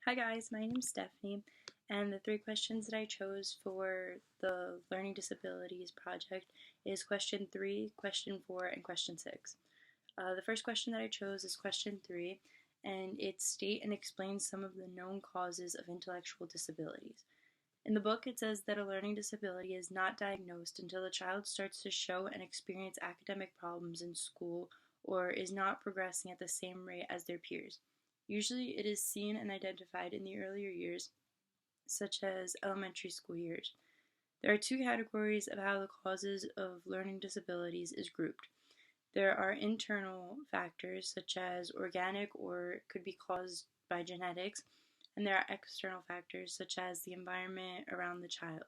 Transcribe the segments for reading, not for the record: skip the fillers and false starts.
Hi guys, my name's Stephanie, and the three questions that I chose for the Learning Disabilities project is question 3, question 4, and question 6. The first question that I chose is question 3, and it's state and explain some of the known causes of intellectual disabilities. In the book, it says that a learning disability is not diagnosed until the child starts to show and experience academic problems in school or is not progressing at the same rate as their peers. Usually, it is seen and identified in the earlier years, such as elementary school years. There are two categories of how the causes of learning disabilities is grouped. There are internal factors, such as organic or could be caused by genetics, and there are external factors, such as the environment around the child.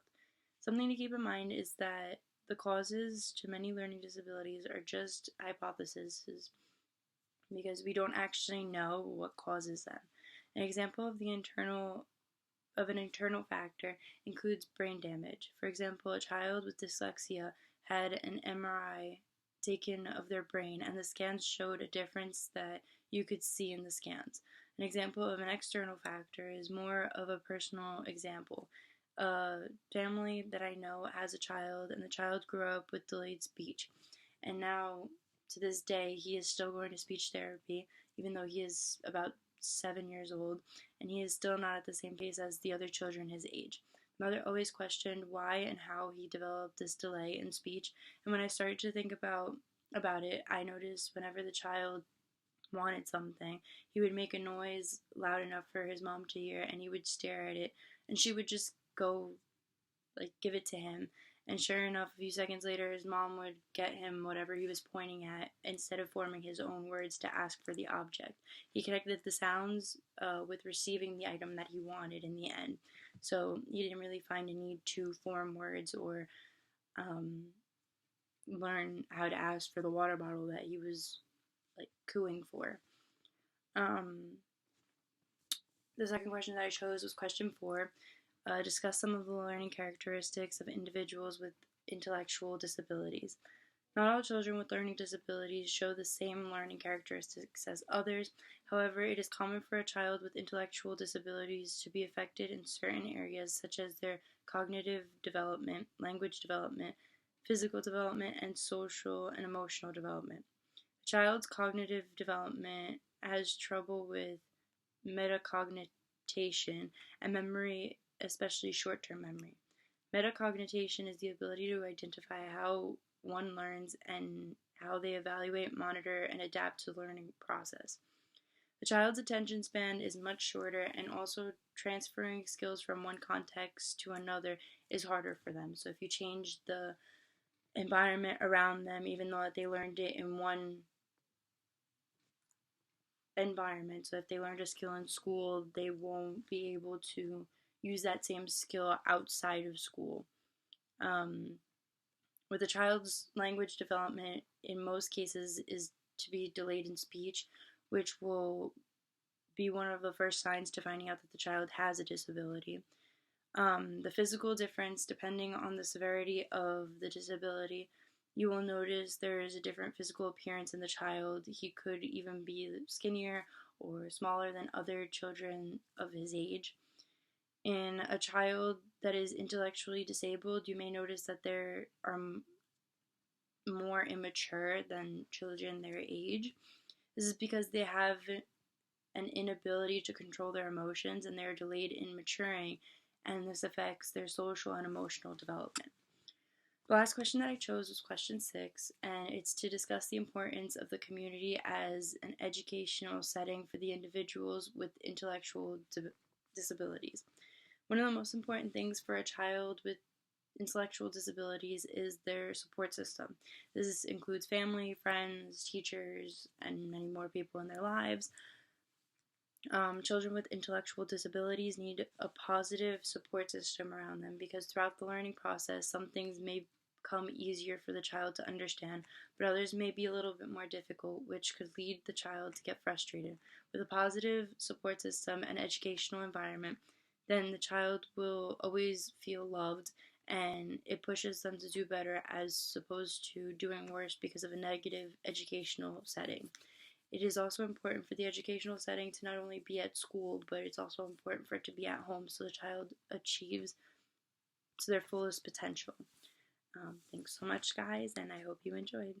Something to keep in mind is that the causes to many learning disabilities are just hypotheses because we don't actually know what causes them. An example of an internal factor includes brain damage. For example, a child with dyslexia had an MRI taken of their brain, and the scans showed a difference that you could see in the scans. An example of an external factor is more of a personal example. A family that I know has a child, and the child grew up with delayed speech, and now to this day he is still going to speech therapy, even though he is about 7 years old, and he is still not at the same pace as the other children his age. Mother always questioned why and how he developed this delay in speech, and when I started to think about it, I noticed whenever the child wanted something, he would make a noise loud enough for his mom to hear, and he would stare at it, and she would just go give it to him. And sure enough, a few seconds later, his mom would get him whatever he was pointing at instead of forming his own words to ask for the object. He connected the sounds with receiving the item that he wanted in the end. So he didn't really find a need to form words or learn how to ask for the water bottle that he was cooing for. The second question that I chose was question 4. Discuss some of the learning characteristics of individuals with intellectual disabilities. Not all children with learning disabilities show the same learning characteristics as others. However, it is common for a child with intellectual disabilities to be affected in certain areas, such as their cognitive development, language development, physical development, and social and emotional development. A child's cognitive development has trouble with metacognition and memory, especially short-term memory. Metacognition is the ability to identify how one learns and how they evaluate, monitor, and adapt to the learning process. The child's attention span is much shorter, and also transferring skills from one context to another is harder for them. So if you change the environment around them, even though they learned it in one environment. So if they learned a skill in school, they won't be able to use that same skill outside of school. With a child's language development, in most cases, is to be delayed in speech, which will be one of the first signs to finding out that the child has a disability. The physical difference, depending on the severity of the disability, you will notice there is a different physical appearance in the child. He could even be skinnier or smaller than other children of his age. In a child that is intellectually disabled, you may notice that they are more immature than children their age. This is because they have an inability to control their emotions, and they are delayed in maturing, and this affects their social and emotional development. The last question that I chose was question 6, and it's to discuss the importance of the community as an educational setting for the individuals with intellectual disabilities. One of the most important things for a child with intellectual disabilities is their support system. This includes family, friends, teachers, and many more people in their lives. Children with intellectual disabilities need a positive support system around them because throughout the learning process, some things may come easier for the child to understand, but others may be a little bit more difficult, which could lead the child to get frustrated. With a positive support system and educational environment, then the child will always feel loved, and it pushes them to do better as opposed to doing worse because of a negative educational setting. It is also important for the educational setting to not only be at school, but it's also important for it to be at home so the child achieves to their fullest potential. Thanks so much, guys, and I hope you enjoyed.